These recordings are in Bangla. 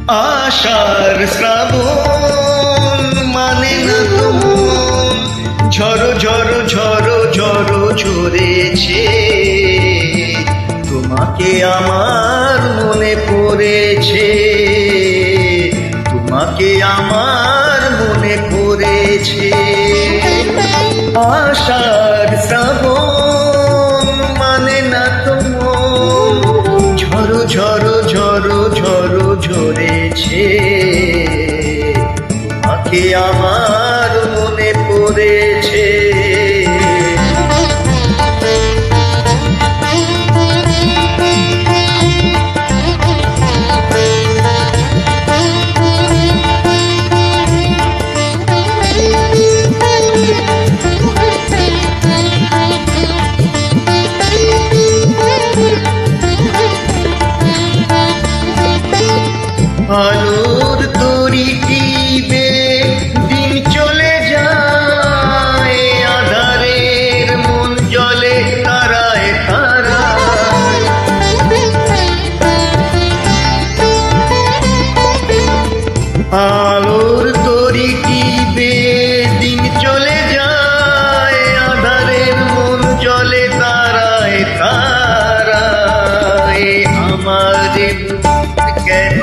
আষাঢ় শ্রাবণ মানে না তো মন, ঝড়ো ঝড়ো ঝড়ো ঝড়ো ঝরেছে। তোমাকে আমার মনে পড়েছে, তোমাকে আমার মনে পড়েছে। আষাঢ় শ্রাবণ মানে না তো মন, ঝড়ো ঝড়ো ঝড়ো ঝড়ো ঝরেছে। তোমাকে আমার মনে পড়েছে। আলোর তরি টিপে দিন চলে যায়, আধারের মন জলে তারায় তারায়। আলোর তরি টিপে দিন চলে যায়, আধারের মন জলে তারায় তারায়। আমার কেন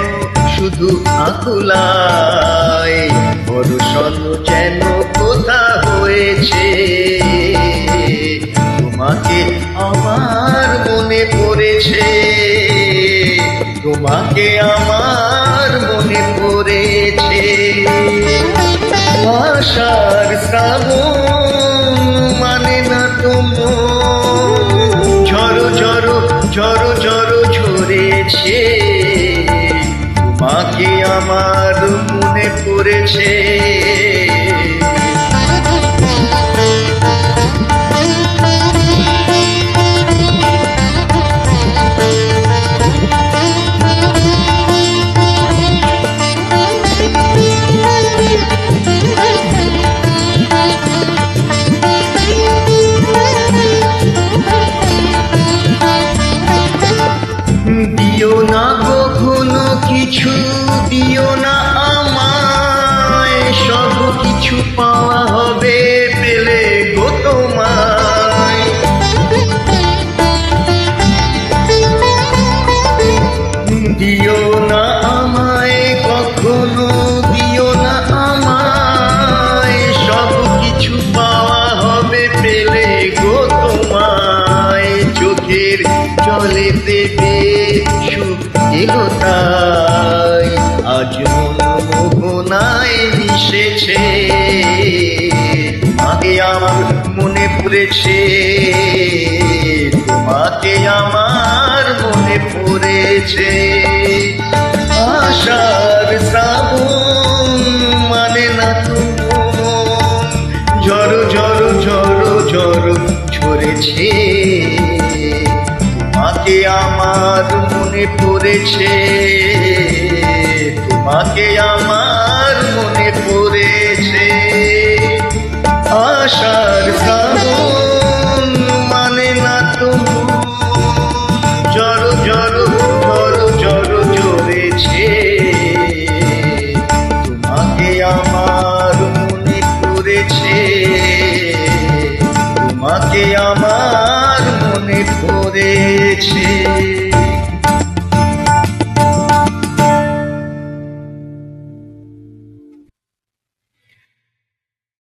শুধু আকুলায়, বর্ষণ যেন কোথা হয়েছে। তোমাকে আমার মনে পড়েছে, তোমাকে আমার মনে পড়েছে। আষাঢ় শ্রাবণ মানে না তো মন, ঝড়ো ঝড়ো ঝড়ো ঝড়ো ঝরেছে। তোমাকে আমার মনে পড়েছে। দিও না কখনো কিছু, দিও না আমায়, সব কিছু পাওয়া হবে পেলে গো তোমায়। দিও না আমায় কখনো, দিও না আমায়, সব কিছু পাওয়া হবে পেলে গো তোমায়। চোখের জলে দেবে সুখ এলো তাই, আজ মন মোহনায় মিশেছে। তোমাকে আমার মনে পড়েছে, তোমাকে আমার মনে পড়েছে। আষাঢ় শ্রাবণ মানে না তো মন, ঝড়ো ঝড়ো ঝড়ো ঝড়ো ঝরেছে। তোমাকে আমার মনে পড়েছে, তোমাকে আমার মনে পড়েছে। আষাঢ়